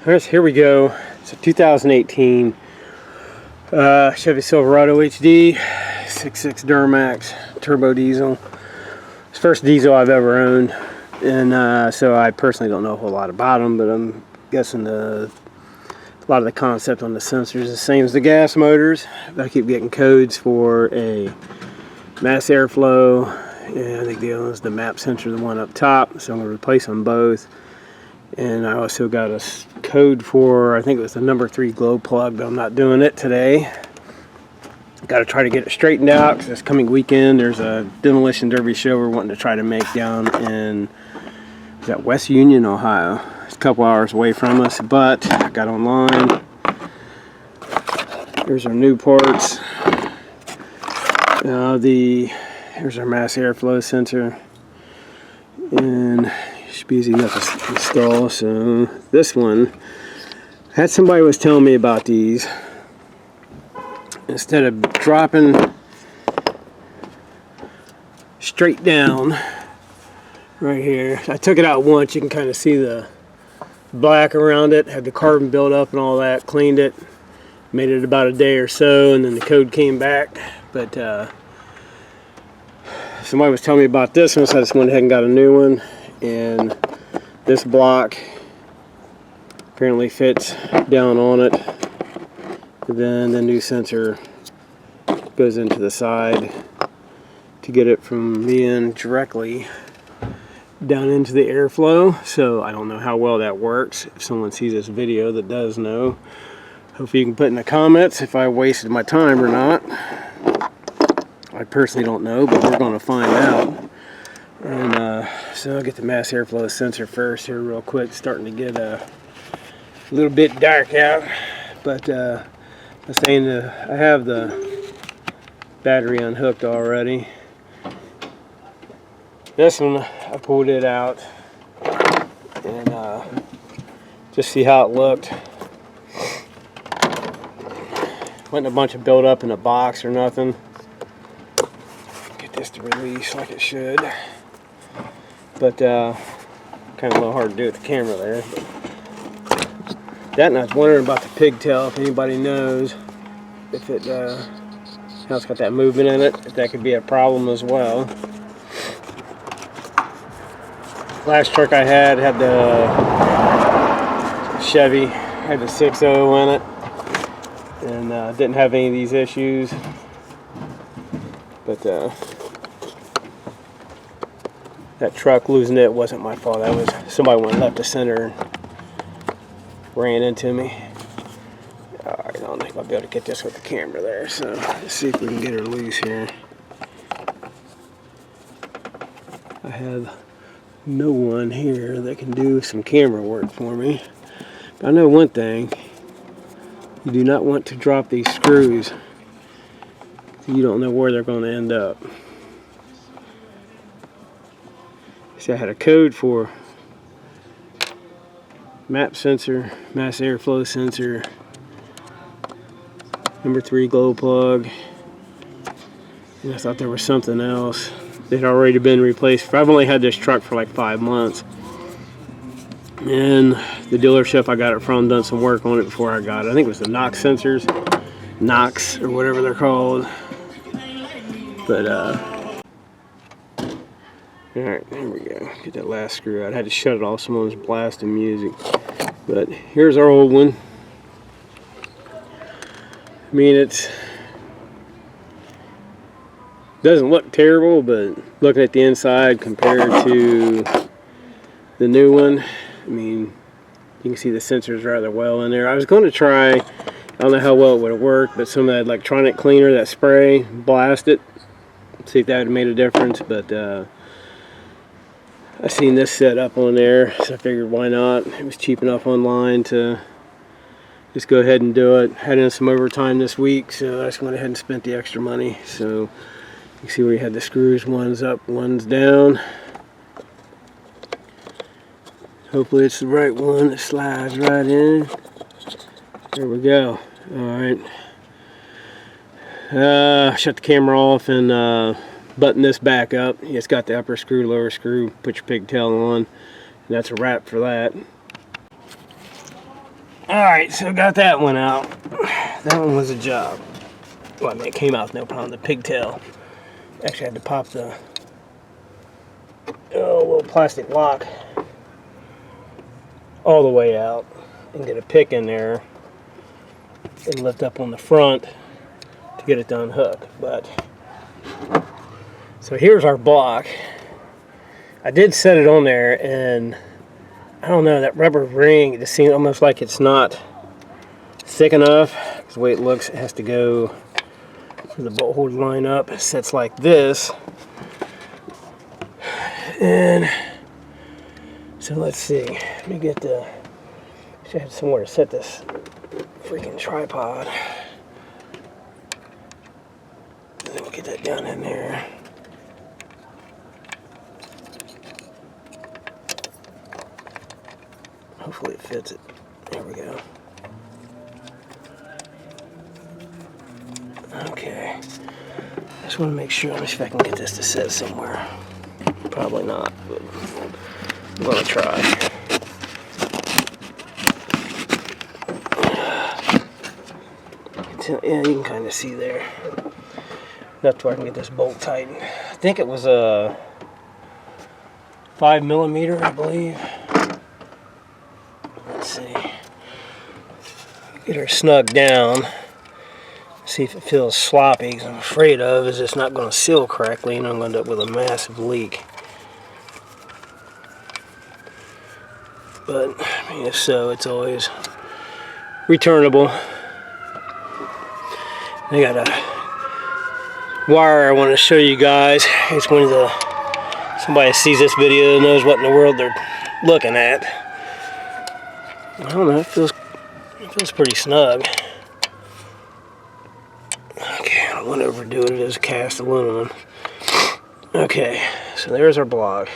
Alright, so here we go. It's a 2018 Chevy Silverado HD 6.6 Duramax turbo diesel. It's the first diesel I've ever owned, and so I personally don't know a whole lot about them, but I'm guessing a lot of the concept on the sensors is the same as the gas motors. But I keep getting codes for a mass airflow, and I think the other one's the map sensor, the one up top, so I'm going to replace them both. And I also got a code for, I think it was the number 3 glow plug, but I'm not doing it today. Got to try to get it straightened out because this coming weekend there's a demolition derby show we're wanting to try to make down in, is that West Union, Ohio. It's a couple hours away from us, but I got online. Here's our new parts. Here's our mass airflow sensor, and should be easy enough to install. So this one, I had somebody was telling me about these. Instead of dropping straight down right here, I took it out once. You can kind of see the black around it, had the carbon build up and all that, cleaned it, made it about a day or so, and then the code came back. But somebody was telling me about this one, so I just went ahead and got a new one. And this block apparently fits down on it. And then the new sensor goes into the side to get it from being directly down into the airflow. So I don't know how well that works. If someone sees this video that does know, hopefully you can put in the comments if I wasted my time or not. I personally don't know, but we're going to find out. And so I'll get the mass airflow sensor first here real quick. It's starting to get a little bit dark out, but I was saying I have the battery unhooked already. This one I pulled it out and just see how it looked. Wasn't a bunch of build up in a box or nothing. Get this to release like it should. But kind of a little hard to do with the camera there. That, and I was wondering about the pigtail, if anybody knows if it, how it's got that movement in it, if that could be a problem as well. Last truck I had the Chevy, had the 6.0 in it, and didn't have any of these issues. But that truck losing it wasn't my fault. That was somebody went left the center and ran into me. Alright, I don't think I'll be able to get this with the camera there, so let's see if we can get her loose here. I have no one here that can do some camera work for me. But I know one thing. You do not want to drop these screws. You don't know where they're going to end up. See, I had a code for map sensor, mass airflow sensor, number 3 glow plug, and I thought there was something else that had already been replaced. I've only had this truck for like 5 months, and the dealership I got it from done some work on it before I got it. I think it was the Knox sensors, Knox or whatever they're called. But alright, there we go. Get that last screw out. I had to shut it off. Someone was blasting music. But here's our old one. I mean, it doesn't look terrible, but looking at the inside compared to the new one, I mean, you can see the sensors rather well in there. I was going to try, I don't know how well it would have worked, but some of that electronic cleaner, that spray, blast it, see if that would have made a difference. But I seen this set up on there, so I figured why not. It was cheap enough online to just go ahead and do it. Had in some overtime this week, so I just went ahead and spent the extra money. So you can see where you had the screws, one's up, one's down. Hopefully it's the right one that slides right in. There we go. Alright. Shut the camera off and button this back up. It's got the upper screw, lower screw, put your pigtail on, and that's a wrap for that. Alright, so got that one out. That one was a job. Well, I mean, it came out with no problem. The pigtail. Actually, I had to pop the little plastic lock all the way out and get a pick in there and lift up on the front to get it to unhook. But so here's our block. I did set it on there, and I don't know, that rubber ring, it just seems almost like it's not thick enough. Because the way it looks, it has to go for the bolt hold line up. It sets like this. And so let's see. Let me get the, should have somewhere to set this freaking tripod. And then we'll get that down in there. Hopefully it fits it. There we go. Okay. Just want to make sure. Let me see if I can get this to sit somewhere. Probably not, but I'm going to try. Yeah, you can kind of see there. Enough to where I can get this bolt tightened. I think it was a 5mm, I believe. Let's see. Get her snug down. See if it feels sloppy. Because I'm afraid of is it's not going to seal correctly, and I'm going to end up with a massive leak. But I mean, if so, it's always returnable. I got a wire I want to show you guys. It's one of the, somebody sees this video knows what in the world they're looking at. I don't know, it feels pretty snug. Okay, I don't want to overdo it. It is cast aluminum. Okay, so there's our block.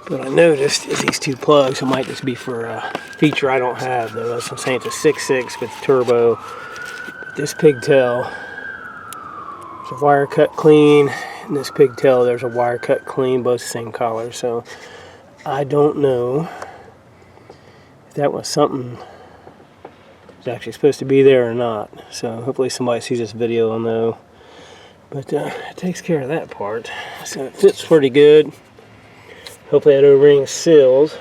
What I noticed is these two plugs. It might just be for a feature I don't have, though. As I'm saying, it's a 6.6 with turbo. But this pigtail, there's a wire cut clean. And this pigtail, there's a wire cut clean, both the same color. So I don't know if that was something that's actually supposed to be there or not. So hopefully somebody sees this video will know. But it takes care of that part. So it fits pretty good. Hopefully that O-ring seals.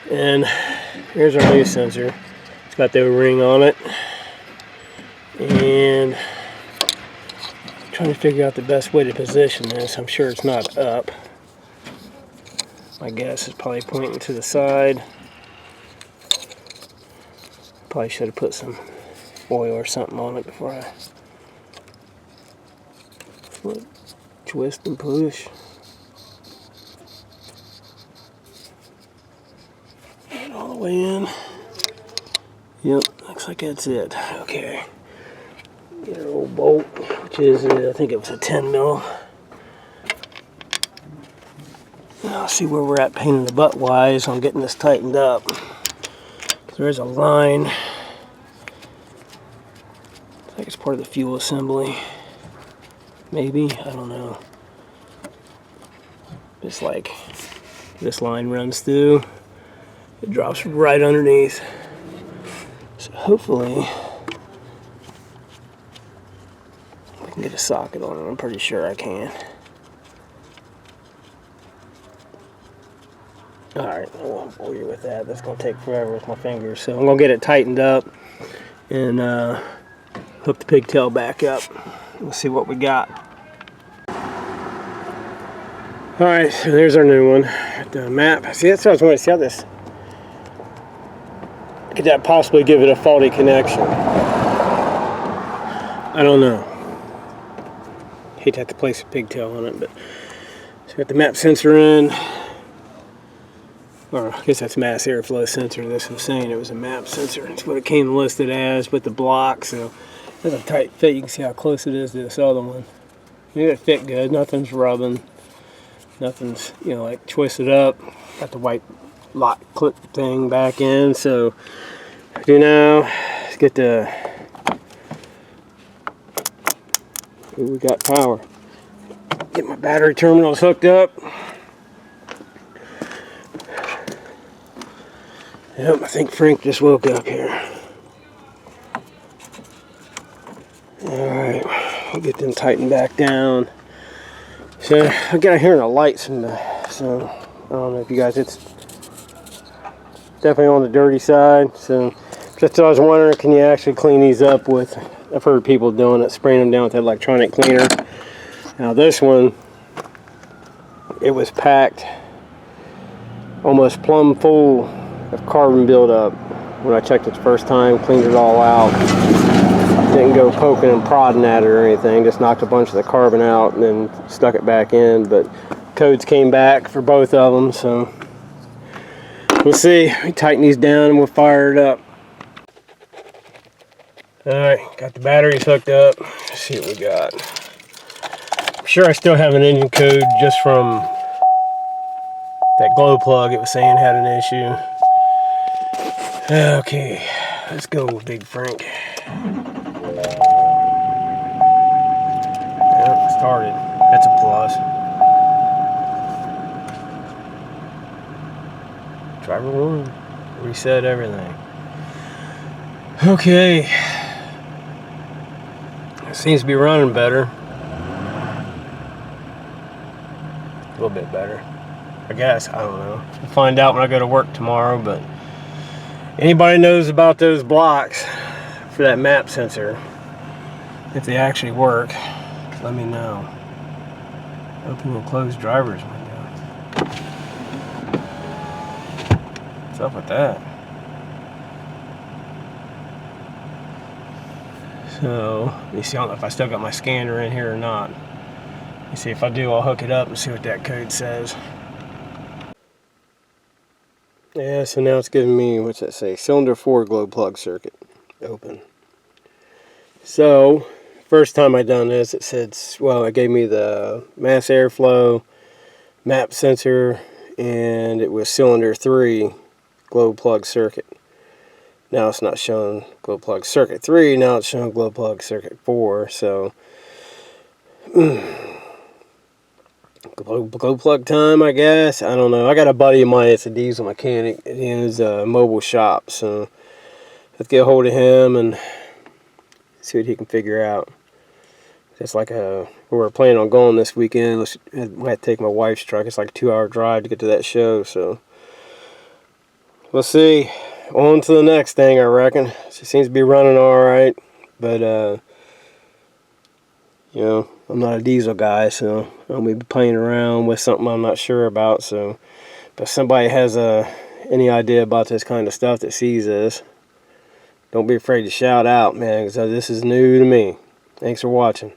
And here's our new sensor. It's got the O-ring on it. And I'm trying to figure out the best way to position this. I'm sure it's not up. My guess is probably pointing to the side. Probably should have put some oil or something on it before I twist and push. All the way in. Yep, looks like that's it. Okay. Get our old bolt, which is, I think it was a 10mm. I'll see where we're at pain in the butt wise on getting this tightened up. There is a line. I think it's part of the fuel assembly. Maybe, I don't know. It's like this line runs through. It drops right underneath. So hopefully I can get a socket on it. I'm pretty sure I can. Alright, I won't bore you with that. That's going to take forever with my fingers. So I'm going to get it tightened up and hook the pigtail back up. We'll see what we got. Alright, so there's our new one. The map. See, that's what I was wanting to see how this. Could that possibly give it a faulty connection? I don't know. Hate to have to place a pigtail on it, but so got the map sensor in. Or I guess that's mass airflow sensor. This was saying it was a map sensor. It's what it came listed as with the block. So that's a tight fit. You can see how close it is to this other one. It fit good. Nothing's rubbing. Nothing's, you know, like twisted up. Got the white lock clip thing back in. So what I do now is get the. Ooh, we got power. Get my battery terminals hooked up. Yep, I think Frank just woke up here. Alright, we'll get them tightened back down. So, I got hearing the lights from the, so, I don't know if you guys, it's definitely on the dirty side. So, just I was wondering, can you actually clean these up with, I've heard people doing it, spraying them down with electronic cleaner. Now this one, it was packed almost plumb full of carbon buildup when I checked it the first time, cleaned it all out. Didn't go poking and prodding at it or anything, just knocked a bunch of the carbon out and then stuck it back in. But codes came back for both of them, so we'll see. We tighten these down and we'll fire it up. Alright, got the batteries hooked up. Let's see what we got. I'm sure I still have an engine code just from that glow plug it was saying had an issue. Okay, let's go, Big Frank. Yep, started. That's a plus. Driver 1. Reset everything. Okay. It seems to be running better. A little bit better, I guess. I don't know. We'll find out when I go to work tomorrow, but anybody knows about those blocks for that map sensor, if they actually work, let me know. Open and close driver's window. What's up with that? So, let me see, I don't know if I still got my scanner in here or not. Let me see, if I do, I'll hook it up and see what that code says. Yeah, so now it's giving me, what's that say? Cylinder 4 glow plug circuit open. So, first time I done this, it said, well, it gave me the mass airflow, map sensor, and it was cylinder 3 glow plug circuit. Now it's not showing glow plug circuit 3, now it's showing glow plug circuit 4, so glow plug time, I guess. I don't know. I got a buddy of mine that's a diesel mechanic in his mobile shop, so let's get a hold of him and see what he can figure out. It's like we were planning on going this weekend. I had to take my wife's truck. It's like a 2-hour drive to get to that show, so we'll see. On to the next thing, I reckon. It seems to be running alright, but you know, I'm not a diesel guy, so I'll be playing around with something I'm not sure about. So, but if somebody has any idea about this kind of stuff that sees this, don't be afraid to shout out, man, because this is new to me. Thanks for watching.